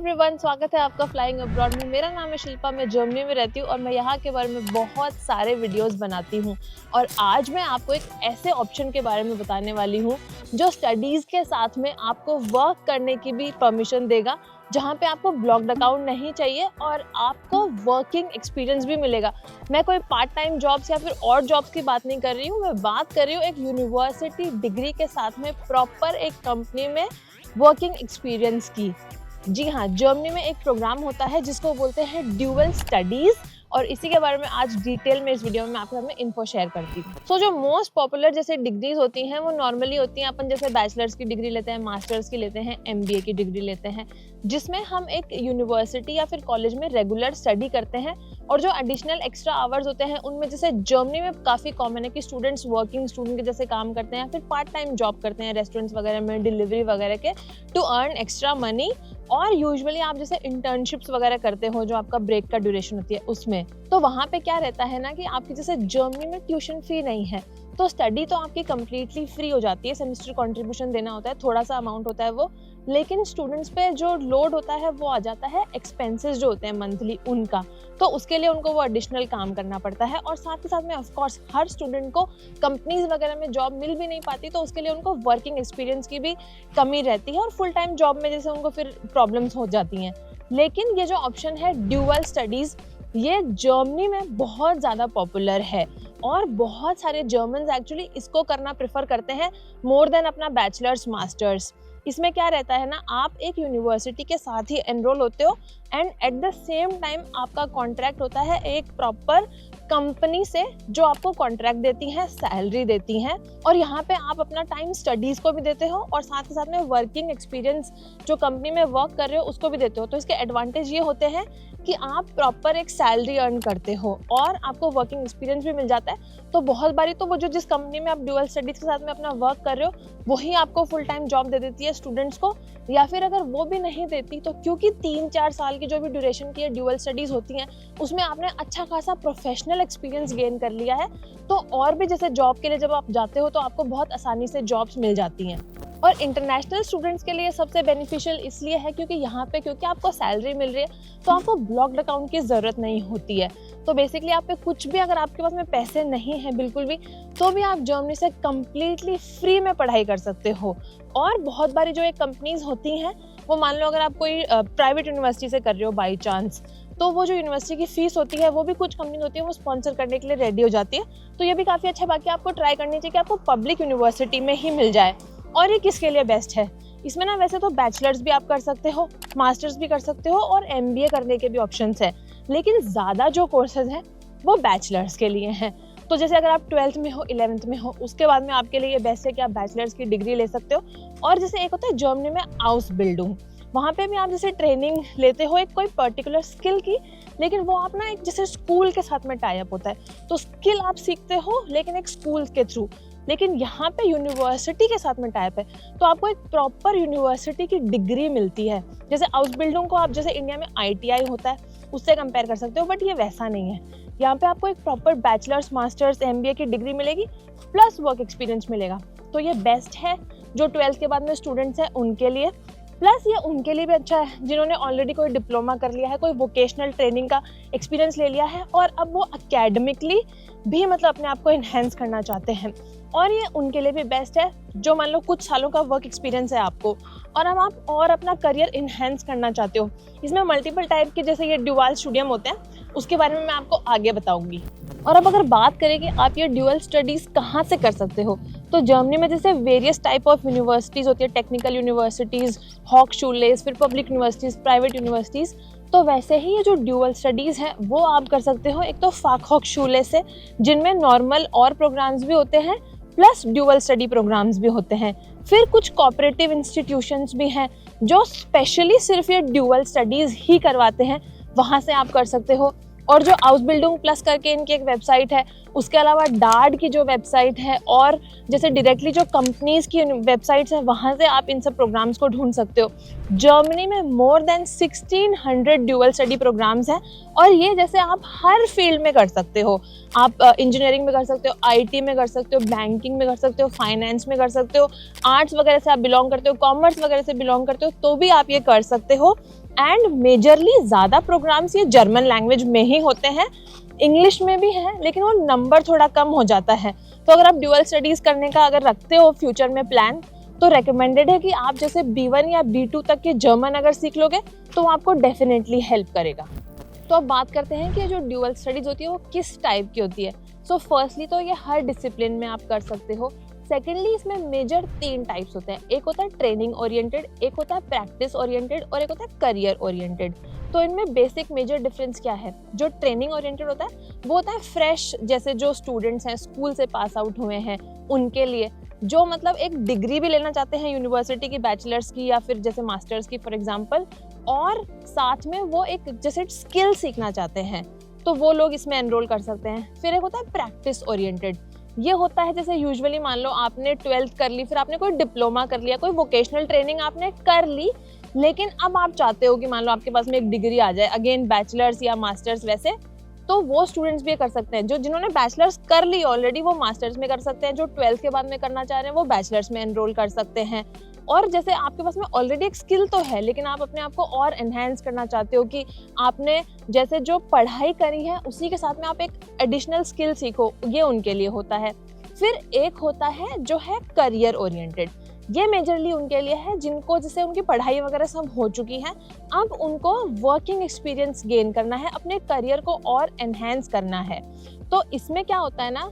Everyone, स्वागत है आपका फ्लाइंग अब्रॉड में। मेरा नाम है शिल्पा, मैं जर्मनी में रहती हूँ और मैं यहाँ के बारे में बहुत सारे वीडियोस बनाती हूँ। और आज मैं आपको एक ऐसे ऑप्शन के बारे में बताने वाली हूँ जो स्टडीज़ के साथ में आपको वर्क करने की भी परमिशन देगा, जहाँ पे आपको ब्लॉक्ड अकाउंट नहीं चाहिए और आपको वर्किंग एक्सपीरियंस भी मिलेगा। मैं कोई पार्ट टाइम जॉब्स या फिर और जॉब्स की बात नहीं कर रही हूँ, मैं बात कर रही हूँ एक यूनिवर्सिटी डिग्री के साथ में प्रॉपर एक कंपनी में वर्किंग एक्सपीरियंस की। जी हाँ, जर्मनी में एक प्रोग्राम होता है जिसको बोलते हैं ड्यूअल स्टडीज़ और इसी के बारे में आज डिटेल में इस वीडियो में आपके साथ में इन्फो शेयर करती हूँ। सो जो मोस्ट पॉपुलर जैसे डिग्रीज होती हैं वो नॉर्मली होती हैं, अपन जैसे बैचलर्स की डिग्री लेते हैं, मास्टर्स की लेते हैं, एमबीए की डिग्री लेते हैं, जिसमें हम एक यूनिवर्सिटी या फिर कॉलेज में रेगुलर स्टडी करते हैं। और जो एडिशनल एक्स्ट्रा आवर्स होते हैं उनमें जैसे जर्मनी में काफ़ी कॉमन है कि स्टूडेंट्स वर्किंग स्टूडेंट के जैसे काम करते हैं या फिर पार्ट टाइम जॉब करते हैं रेस्टोरेंट्स वगैरह में, डिलीवरी वगैरह के, टू अर्न एक्स्ट्रा मनी। और यूजुअली आप जैसे इंटर्नशिप्स वगैरह करते हो जो आपका ब्रेक का ड्यूरेशन होती है उसमें, तो वहाँ पे क्या रहता है ना कि आपकी जैसे जर्मनी में ट्यूशन फी नहीं है, तो स्टडी तो आपकी कम्प्लीटली फ्री हो जाती है। सेमेस्टर कंट्रीब्यूशन देना होता है, थोड़ा सा अमाउंट होता है वो, लेकिन स्टूडेंट्स पे जो लोड होता है वो आ जाता है एक्सपेंसेस जो होते हैं मंथली उनका, तो उसके लिए उनको वो एडिशनल काम करना पड़ता है। और साथ ही साथ में ऑफ कोर्स हर स्टूडेंट को कंपनीज वगैरह में जॉब मिल भी नहीं पाती, तो उसके लिए उनको वर्किंग एक्सपीरियंस की भी कमी रहती है और फुल टाइम जॉब में जैसे उनको फिर प्रॉब्लम्स हो जाती हैं। लेकिन ये जो ऑप्शन है ड्यूअल स्टडीज़, ये जर्मनी में बहुत ज़्यादा पॉपुलर है और बहुत सारे जर्मन्स एक्चुअली इसको करना प्रेफर करते हैं मोर देन अपना बैचलर्स मास्टर्स। इसमें क्या रहता है ना, आप एक यूनिवर्सिटी के साथ ही एनरोल होते हो and at the same time आपका कॉन्ट्रैक्ट होता है एक प्रॉपर कंपनी से जो आपको कॉन्ट्रैक्ट देती है, सैलरी देती हैं, और यहाँ पे आप अपना टाइम स्टडीज़ को भी देते हो और साथ ही साथ में वर्किंग एक्सपीरियंस जो कंपनी में वर्क कर रहे हो उसको भी देते हो। तो इसके एडवांटेज ये होते हैं कि आप प्रॉपर एक सैलरी अर्न करते हो और आपको वर्किंग एक्सपीरियंस भी मिल जाता है। तो बहुत बारी तो वो जो जिस कंपनी में आप ड्यूअल स्टडीज़ के साथ में अपना वर्क कर रहे हो वही आपको फुल टाइम जॉब दे देती है स्टूडेंट्स को, या फिर अगर वो भी नहीं देती तो क्योंकि 3-4 साल की जो भी ड्यूरेशन की ड्यूअल स्टडीज़ होती हैं उसमें आपने अच्छा खासा प्रोफेशनल एक्सपीरियंस गेन कर लिया है, तो और भी जैसे जॉब के लिए जब आप जाते हो तो आपको बहुत आसानी से जॉब्स मिल जाती हैं। और इंटरनेशनल स्टूडेंट्स के लिए सबसे बेनिफिशियल इसलिए है क्योंकि यहाँ पे क्योंकि आपको सैलरी मिल रही है तो आपको ब्लॉक्ड अकाउंट की ज़रूरत नहीं होती है। तो बेसिकली आप पे कुछ भी, अगर आपके पास में पैसे नहीं हैं बिल्कुल भी, तो भी आप जर्मनी से कम्प्लीटली फ्री में पढ़ाई कर सकते हो। और बहुत बारी जो एक कंपनीज होती हैं वो, मान लो अगर आप कोई प्राइवेट यूनिवर्सिटी से कर रहे हो बाई चांस, तो वो जो यूनिवर्सिटी की फीस होती है वो भी कुछ कंपनी होती है वो स्पॉन्सर करने के लिए रेडी हो जाती है। तो ये भी काफ़ी अच्छा है। बाकी आपको ट्राई करनी चाहिए कि आपको पब्लिक यूनिवर्सिटी में ही मिल जाए। और ये किसके लिए बेस्ट है, इसमें ना वैसे तो बैचलर्स भी आप कर सकते हो, मास्टर्स भी कर सकते हो और एमबीए करने के भी ऑप्शंस हैं, लेकिन ज़्यादा जो कोर्सेज हैं वो बैचलर्स के लिए हैं। तो जैसे अगर आप 12th में हो, 11th में हो, उसके बाद में आपके लिए ये बेस्ट है कि आप बैचलर्स की डिग्री ले सकते हो। और जैसे एक होता है जर्मनी में आउसबिल्डिंग, वहाँ पे भी आप जैसे ट्रेनिंग लेते हो एक कोई पर्टिकुलर स्किल की, लेकिन वो आप ना एक जैसे स्कूल के साथ में टाई अप होता है, तो स्किल आप सीखते हो लेकिन एक स्कूल के थ्रू, लेकिन यहाँ पे यूनिवर्सिटी के साथ में टाइप है तो आपको एक प्रॉपर यूनिवर्सिटी की डिग्री मिलती है। जैसे आउसबिल्डिंग को आप जैसे इंडिया में आईटीआई होता है उससे कंपेयर कर सकते हो, बट ये वैसा नहीं है। यहाँ पे आपको एक प्रॉपर बैचलर्स, मास्टर्स, एमबीए की डिग्री मिलेगी प्लस वर्क एक्सपीरियंस मिलेगा। तो ये बेस्ट है जो 12th के बाद में स्टूडेंट्स हैं उनके लिए, प्लस ये उनके लिए भी अच्छा है जिन्होंने ऑलरेडी कोई डिप्लोमा कर लिया है, कोई वोकेशनल ट्रेनिंग का एक्सपीरियंस ले लिया है और अब वो एकेडमिकली भी मतलब अपने आप को इन्हेंस करना चाहते हैं। और ये उनके लिए भी बेस्ट है जो मान लो कुछ सालों का वर्क एक्सपीरियंस है आपको और अब आप और अपना करियर इन्हेंस करना चाहते हो। इसमें मल्टीपल टाइप के जैसे ये ड्यूअल स्टूडियम होते हैं, उसके बारे में मैं आपको आगे बताऊंगी। और अब अगर बात करें कि आप ये ड्यूअल स्टडीज़ कहाँ से कर सकते हो, तो जर्मनी में जैसे वेरियस टाइप ऑफ यूनिवर्सिटीज़ होती है, टेक्निकल यूनिवर्सिटीज़, हॉक्सशूलेस, फिर पब्लिक यूनिवर्सिटीज़, प्राइवेट यूनिवर्सिटीज़। तो वैसे ही ये जो ड्यूअल स्टडीज़ हैं वो आप कर सकते हो एक तो फाकहोक्सशूले से, जिनमें नॉर्मल और प्रोग्राम्स भी होते हैं प्लस ड्यूअल स्टडी प्रोग्राम्स भी होते हैं। फिर कुछ कोऑपरेटिव इंस्टीट्यूशंस भी हैं जो स्पेशली सिर्फ ये ड्यूअल स्टडीज़ ही करवाते हैं, वहाँ से आप कर सकते हो। और जो आउसबिल्डिंग प्लस करके इनकी एक वेबसाइट है, उसके अलावा डाड की जो वेबसाइट है और जैसे डायरेक्टली जो कंपनीज़ की वेबसाइट्स हैं वहाँ से आप इन सब प्रोग्राम्स को ढूंढ सकते हो। जर्मनी में more than 1600 dual study programmes हैं और ये जैसे आप हर फील्ड में कर सकते हो। आप इंजीनियरिंग में कर सकते हो, आईटी में कर सकते हो, बैंकिंग में कर सकते हो, फाइनेंस में कर सकते हो, आर्ट्स वगैरह से आप बिलोंग करते हो, कॉमर्स वगैरह से बिलोंग करते हो तो भी आप ये कर सकते हो। एंड मेजरली ज़्यादा प्रोग्राम्स ये जर्मन लैंग्वेज में ही होते हैं, इंग्लिश में भी है लेकिन वो नंबर थोड़ा कम हो जाता है। तो अगर आप ड्यूअल स्टडीज़ करने का अगर रखते हो फ्यूचर में प्लान तो रेकमेंडेड है कि आप जैसे B1 या B2 तक के जर्मन अगर सीख लोगे तो आपको डेफिनेटली हेल्प करेगा। तो अब बात करते हैं कि जो ड्यूअल स्टडीज़ होती है वो किस टाइप की होती है। सो फर्स्टली तो ये हर डिसिप्लिन में आप कर सकते हो। सेकेंडली इसमें मेजर 3 टाइप्स होते हैं, एक होता है ट्रेनिंग ओरिएंटेड, एक होता है प्रैक्टिस ओरिएंटेड और एक होता है करियर ओरिएंटेड। तो इनमें बेसिक मेजर डिफरेंस क्या है? जो ट्रेनिंग ओरिएंटेड होता है वो होता है फ्रेश, जैसे जो स्टूडेंट्स हैं स्कूल से पास आउट हुए हैं उनके लिए, जो मतलब एक डिग्री भी लेना चाहते हैं यूनिवर्सिटी की, बैचलर्स की या फिर जैसे मास्टर्स की फॉर एग्जांपल, और साथ में वो एक जैसे स्किल सीखना चाहते हैं तो वो लोग इसमें एनरोल कर सकते हैं। फिर एक होता है प्रैक्टिस ओरिएंटेड, ये होता है जैसे यूजुअली मान लो आपने 12th कर ली, फिर आपने कोई डिप्लोमा कर लिया, कोई वोकेशनल ट्रेनिंग आपने कर ली, लेकिन अब आप चाहते हो कि मान लो आपके पास में एक डिग्री आ जाए, अगेन बैचलर्स या मास्टर्स वैसे, तो वो स्टूडेंट्स भी कर सकते हैं। जो जिन्होंने बैचलर्स कर ली ऑलरेडी वो मास्टर्स में कर सकते हैं, जो 12th के बाद में करना चाह रहे हैं वो बैचलर्स में एनरोल कर सकते हैं। और जैसे आपके पास में ऑलरेडी एक स्किल तो है लेकिन आप अपने आप को और एनहेंस करना चाहते हो कि आपने जैसे जो पढ़ाई करी है उसी के साथ में आप एक एडिशनल स्किल सीखो, ये उनके लिए होता है। फिर एक होता है जो है करियर ओरिएंटेड, ये मेजरली उनके लिए है जिनको जैसे उनकी पढ़ाई वगैरह सब हो चुकी है, अब उनको वर्किंग एक्सपीरियंस गेन करना है, अपने करियर को और एनहेंस करना है। तो इसमें क्या होता है ना,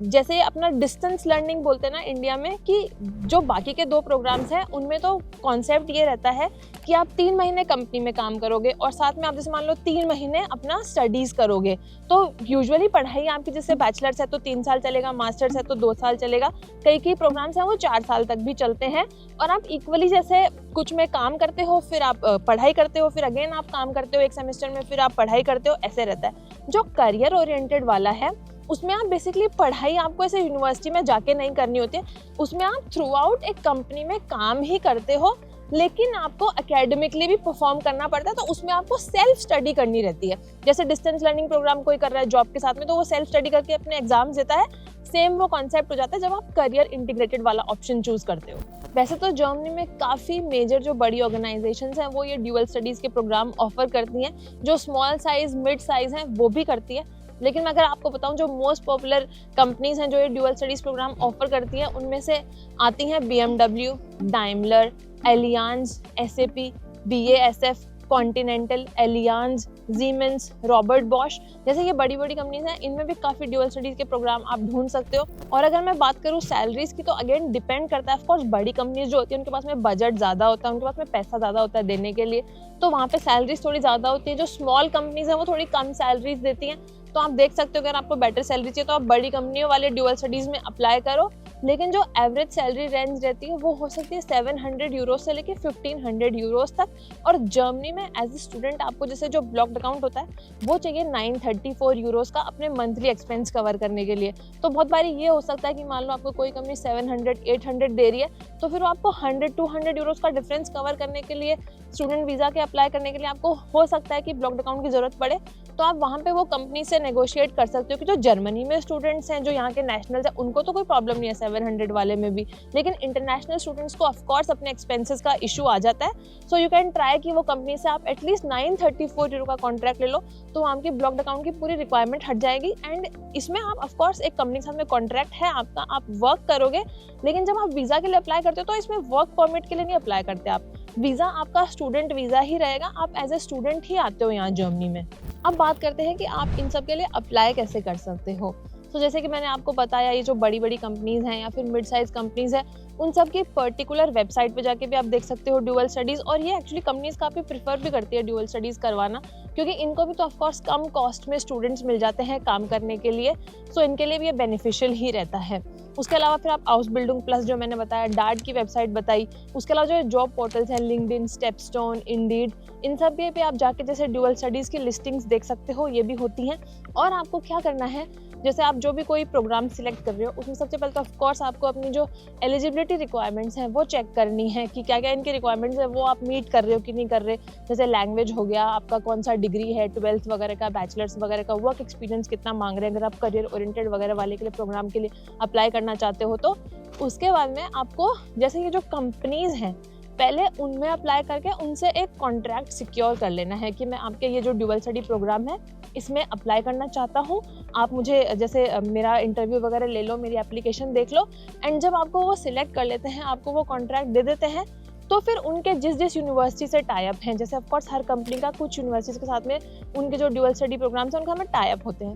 जैसे अपना डिस्टेंस लर्निंग बोलते हैं ना इंडिया में, कि जो बाकी के 2 प्रोग्राम्स हैं उनमें तो कॉन्सेप्ट ये रहता है कि आप 3 महीने कंपनी में काम करोगे और साथ में आप जैसे मान लो 3 महीने अपना स्टडीज़ करोगे। तो यूजुअली पढ़ाई आपकी जैसे बैचलर्स है तो 3 साल चलेगा, मास्टर्स है तो 2 साल चलेगा, कई प्रोग्राम्स हैं वो 4 साल तक भी चलते हैं। और आप इक्वली जैसे कुछ में काम करते हो, फिर आप पढ़ाई करते हो, फिर अगेन आप काम करते हो एक सेमेस्टर में, फिर आप पढ़ाई करते हो, ऐसे रहता है। जो करियर ओरिएंटेड वाला है उसमें आप बेसिकली पढ़ाई आपको ऐसे यूनिवर्सिटी में जाके नहीं करनी होती है, उसमें आप थ्रू आउट एक कंपनी में काम ही करते हो, लेकिन आपको एकेडमिकली भी परफॉर्म करना पड़ता है, तो उसमें आपको सेल्फ स्टडी करनी रहती है। जैसे डिस्टेंस लर्निंग प्रोग्राम कोई कर रहा है जॉब के साथ में तो वो सेल्फ स्टडी करके अपने एग्जाम्स देता है, सेम वो कॉन्सेप्ट हो जाता है जब आप करियर इंटीग्रेटेड वाला ऑप्शन चूज करते हो। वैसे तो जर्मनी में काफ़ी मेजर जो बड़ी ऑर्गेनाइजेशंस हैं वो ये ड्यूअल स्टडीज़ के प्रोग्राम ऑफर करती हैं, जो स्मॉल साइज मिड साइज हैं वो भी करती है। लेकिन मैं अगर आपको बताऊं जो मोस्ट पॉपुलर कंपनीज हैं जो ये ड्यूअल स्टडीज़ प्रोग्राम ऑफर करती हैं उनमें से आती हैं BMW, Daimler, Allianz, SAP, BASF, Continental, Allianz, Siemens, Robert Bosch, जैसे ये बड़ी बड़ी कंपनीज हैं, इनमें भी काफ़ी ड्यूअल स्टडीज़ के प्रोग्राम आप ढूंढ सकते हो। और अगर मैं बात करूँ सैलरीज की तो अगेन डिपेंड करता है, ऑफकोर्स बड़ी कंपनीज जो होती है उनके पास में बजट ज़्यादा होता है, उनके पास में पैसा ज़्यादा होता है देने के लिए, तो वहाँ पे सैलरीज थोड़ी ज़्यादा होती है। जो स्मॉल कंपनीज हैं वो थोड़ी कम सैलरीज देती हैं, तो आप देख सकते हो अगर आपको बेटर सैलरी चाहिए तो आप बड़ी कंपनियों वाले ड्यूअल स्टडीज़ में अप्लाई करो। लेकिन जो एवरेज सैलरी रेंज रहती है वो हो सकती है 700 यूरोज से लेके 1500 यूरोज तक। और जर्मनी में एज ए स्टूडेंट आपको जैसे जो ब्लॉक्ड अकाउंट होता है वो चाहिए 934 यूरोज का अपने मंथली एक्सपेंस कवर करने के लिए। तो बहुत बारी ये हो सकता है कि मान लो आपको कोई कंपनी 700-800 दे रही है तो फिर वो आपको 100-200 यूरोज का डिफरेंस कवर करने के लिए, स्टूडेंट वीज़ा के अप्लाई करने के लिए आपको हो सकता है कि ब्लॉक्ड अकाउंट की ज़रूरत पड़े, तो आप वहाँ पे वो कंपनी से नेगोशिएट कर सकते हो कि जो जर्मनी में स्टूडेंट्स हैं जो यहाँ के नेशनल्स हैं उनको तो कोई प्रॉब्लम नहीं है 700 वाले में भी, लेकिन इंटरनेशनल स्टूडेंट्स को ऑफकोर्स अपने एक्सपेंसेस का इशू आ जाता है। सो यू कैन ट्राई कि वो कंपनी से आप एटलीस्ट 934 यूरो का कॉन्ट्रैक्ट ले लो, तो आपकी ब्लॉक्ड अकाउंट की पूरी रिक्वायरमेंट हट जाएगी। एंड इसमें आप ऑफकोर्स एक कंपनी के साथ में कॉन्ट्रैक्ट है आपका, आप वर्क करोगे, लेकिन जब आप वीज़ा के लिए अप्लाई करते हो तो इसमें वर्क परमिट के लिए नहीं अप्लाई करते आप, वीज़ा आपका स्टूडेंट वीज़ा ही रहेगा, आप एज ए स्टूडेंट ही आते हो यहाँ जर्मनी में। अब बात करते हैं कि आप इन सब के लिए अप्लाई कैसे कर सकते हो। तो जैसे कि मैंने आपको बताया, ये जो बड़ी बड़ी कंपनीज़ हैं या फिर मिड साइज़ कंपनीज़ हैं उन सब की पर्टिकुलर वेबसाइट पे जाके भी आप देख सकते हो ड्यूअल स्टडीज़। और ये एक्चुअली कंपनीज़ काफ़ी प्रीफर भी करती है ड्यूअल स्टडीज़ करवाना, क्योंकि इनको भी तो ऑफकोर्स कम कॉस्ट में स्टूडेंट्स मिल जाते हैं काम करने के लिए, सो इनके लिए भी ये बेनिफिशियल ही रहता है। उसके अलावा फिर आप आउसबिल्डिंग प्लस जो मैंने बताया, डार्ट की वेबसाइट बताई, उसके अलावा जो जॉब पोर्टल्स हैं लिंक्डइन, स्टेपस्टोन, इंडीड, इन सब पे आप जाके जैसे ड्यूअल स्टडीज़ की लिस्टिंग्स देख सकते हो, ये भी होती हैं। और आपको क्या करना है, जैसे आप जो भी कोई प्रोग्राम सिलेक्ट कर रहे हो उसमें सबसे पहले तो ऑफ कोर्स आपको अपनी जो एलिजिबिलिटी रिक्वायरमेंट्स हैं वो चेक करनी है कि क्या क्या इनकी रिक्वायरमेंट्स है वो आप मीट कर रहे हो कि नहीं कर रहे। जैसे लैंग्वेज हो गया, आपका कौन सा डिग्री है, 12th वगैरह का, बैचलर्स वगैरह का, वर्क एक्सपीरियंस कितना मांग रहे हैं अगर आप करियर ओरिएंटेड वगैरह वाले के लिए प्रोग्राम के लिए अप्लाई करना चाहते हो। तो उसके बाद में आपको जैसे ये जो कंपनीज हैं पहले उनमें अप्लाई करके उनसे एक कॉन्ट्रैक्ट सिक्योर कर लेना है कि मैं आपके ये जो ड्यूअल स्टडी प्रोग्राम है इसमें अप्लाई करना चाहता हूँ, आप मुझे जैसे मेरा इंटरव्यू वगैरह ले लो, मेरी एप्लीकेशन देख लो, एंड जब आपको वो सिलेक्ट कर लेते हैं, आपको वो कॉन्ट्रैक्ट दे देते हैं, तो फिर उनके जिस जिस यूनिवर्सिटी से टाई अप हैं, जैसे ऑफकोर्स हर कंपनी का कुछ यूनिवर्सिटीज के साथ में उनके जो ड्यूअल स्टडी प्रोग्राम्स हैं उनका हमें टाई अप होते हैं,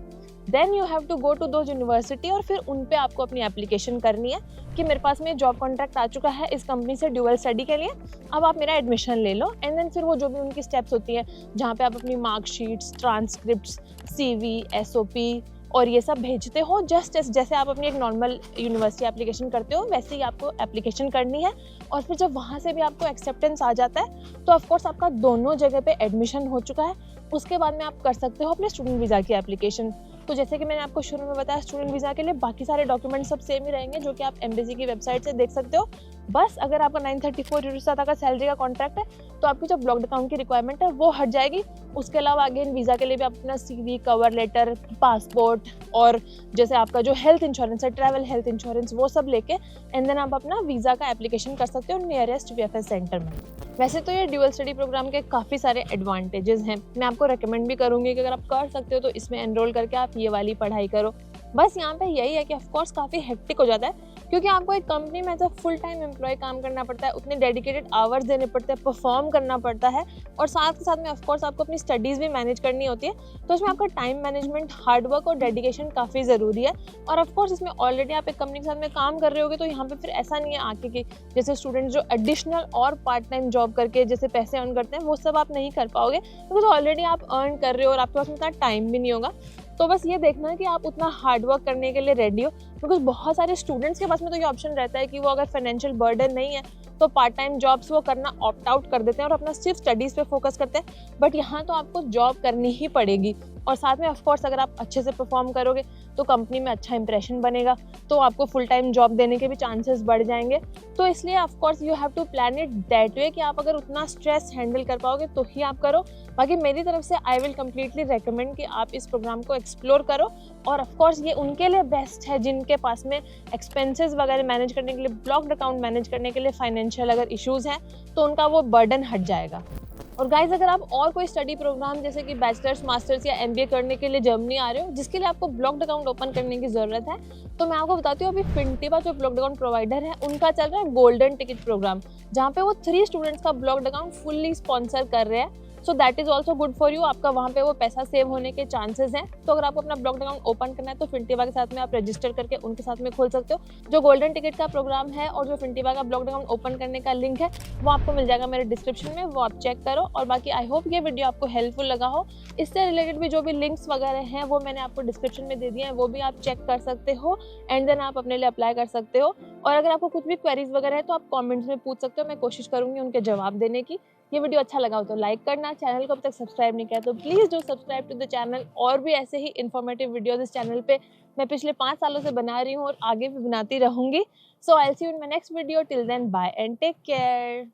then you have to go to those university और फिर उन पे आपको अपनी एप्लीकेशन करनी है कि मेरे पास में जॉब कॉन्ट्रैक्ट आ चुका है इस कंपनी से ड्यूअल स्टडी के लिए, अब आप मेरा एडमिशन ले लो। एंड देन फिर वो जो भी उनकी स्टेप्स होती हैं जहाँ पे आप अपनी मार्कशीट्स, ट्रांसक्रिप्ट्स, CV, SOP और ये सब भेजते हो, जस्ट जैसे आप अपनी एक नॉर्मल यूनिवर्सिटी एप्लीकेशन करते हो वैसे ही आपको एप्लीकेशन करनी है। और फिर जब वहाँ से भी आपको एक्सेप्टेंस आ जाता है तो ऑफकोर्स आपका दोनों जगह पे एडमिशन हो चुका है। उसके बाद में आप कर सकते हो अपने स्टूडेंट वीज़ा की एप्लीकेशन। तो जैसे कि मैंने आपको शुरू में बताया, स्टूडेंट वीज़ा के लिए बाकी सारे डॉक्यूमेंट सब सेम ही रहेंगे जो कि आप एम्बेसी की वेबसाइट से देख सकते हो। बस अगर आपका 934 यूरो से ज़्यादा का सैलरी का कॉन्ट्रैक्ट है तो आपकी जो ब्लॉक्ड अकाउंट की रिक्वायरमेंट है वो हट जाएगी। उसके अलावा अगेन वीज़ा के लिए भी आप अपना CV, कवर लेटर, पासपोर्ट और जैसे आपका जो हेल्थ इंश्योरेंस है, ट्रैवल हेल्थ इंश्योरेंस, वो सब लेके एंड देन आप अपना वीज़ा का एप्लीकेशन कर सकते हो नियरेस्ट VFS सेंटर में। वैसे तो ये ड्यूअल स्टडी प्रोग्राम के काफ़ी सारे एडवांटेजेस हैं, मैं आपको रेकमेंड भी करूँगी कि अगर आप कर सकते हो तो इसमें एनरोल करके आप ये वाली पढ़ाई करो। बस यहाँ पे यही है कि ऑफकोर्स काफ़ी हेक्टिक हो जाता है क्योंकि आपको एक कंपनी में as a full time employee काम करना पड़ता है, उतने डेडिकेटेड आवर्स देने पड़ते हैं, परफॉर्म करना पड़ता है और साथ के साथ में ऑफकोर्स आपको अपनी स्टडीज़ भी मैनेज करनी होती है। तो इसमें आपका टाइम मैनेजमेंट, हार्डवर्क और डेडिकेशन काफ़ी ज़रूरी है। और ऑफकोर्स इसमें ऑलरेडी आप एक कंपनी के साथ में काम कर रहे होगे तो यहाँ पे फिर ऐसा नहीं है आगे कि जैसे स्टूडेंट जो एडिशनल और पार्ट टाइम जॉब करके जैसे पैसे अर्न करते हैं वो सब आप नहीं कर पाओगे क्योंकि ऑलरेडी आप अर्न कर रहे हो और आपके पास उतना टाइम भी नहीं होगा। तो बस ये देखना है कि आप उतना हार्डवर्क करने के लिए रेडी हो, बिकॉज बहुत सारे स्टूडेंट्स के पास में तो ये ऑप्शन रहता है कि वो अगर फाइनेंशियल बर्डन नहीं है तो पार्ट टाइम जॉब्स वो करना ऑप्ट आउट कर देते हैं और अपना सिर्फ स्टडीज़ पे फोकस करते हैं। बट यहाँ तो आपको जॉब करनी ही पड़ेगी और साथ में ऑफकोर्स अगर आप अच्छे से परफॉर्म करोगे तो कंपनी में अच्छा इंप्रेशन बनेगा, तो आपको फुल टाइम जॉब देने के भी चांसेस बढ़ जाएंगे। तो इसलिए of course you have to plan it that way कि आप अगर उतना स्ट्रेस हैंडल कर पाओगे तो ही आप करो। बाकी मेरी तरफ से आई विल कम्प्लीटली रेकमेंड कि आप इस प्रोग्राम को एक्सप्लोर करो और ऑफकोर्स ये उनके लिए बेस्ट है जिनके पास में एक्सपेंसेस वगैरह मैनेज करने के लिए, ब्लॉक्ड अकाउंट मैनेज करने के लिए फाइनेंशियल अगर इश्यूज़ हैं तो उनका वो बर्डन हट जाएगा। और गाइज अगर आप और कोई स्टडी प्रोग्राम जैसे कि बैचलर्स, मास्टर्स या MBA करने के लिए जर्मनी आ रहे हो जिसके लिए आपको ब्लॉक्ड अकाउंट ओपन करने की ज़रूरत है तो मैं आपको बताती हूँ अभी फिनटिवा जो ब्लॉक्ड अकाउंट प्रोवाइडर है उनका चल रहा है गोल्डन टिकट प्रोग्राम, जहाँ पे वो 3 स्टूडेंट्स का ब्लॉक्ड अकाउंट फुल्ली स्पॉन्सर कर रहे हैं। So that is also good for you, आपका वहाँ पे वो पैसा सेव होने के चांसेस हैं। तो अगर आपको अपना ब्लॉक्ड अकाउंट ओपन करना है तो फिनटिवा के साथ में आप रजिस्टर करके उनके साथ में खोल सकते हो। जो गोल्डन टिकट का प्रोग्राम है और जो फिनटिवा का ब्लॉक्ड अकाउंट ओपन करने का लिंक है वो आपको मिल जाएगा मेरे डिस्क्रिप्शन में, वो आप चेक करो। और बाकी आई होप ये वीडियो आपको हेल्पफुल लगा हो। इससे रिलेटेड भी जो भी लिंक्स वगैरह हैं वो मैंने आपको डिस्क्रिप्शन में दे दिए हैं, वो भी आप चेक कर सकते हो एंड देन आप अपने लिए अप्लाई कर सकते हो। और अगर आपको कुछ भी क्वेरीज वगैरह है तो आप कमेंट्स में पूछ सकते हो, मैं कोशिश करूँगी उनके जवाब देने की। ये वीडियो अच्छा लगा हो तो लाइक करना, चैनल को अब तक सब्सक्राइब नहीं किया तो please do subscribe to the channel. और भी ऐसे ही इन्फॉर्मेटिव वीडियोस इस चैनल पे मैं पिछले 5 सालों से बना रही हूँ और आगे भी बनाती रहूँगी। So I will see you in my next video, till then bye and take care.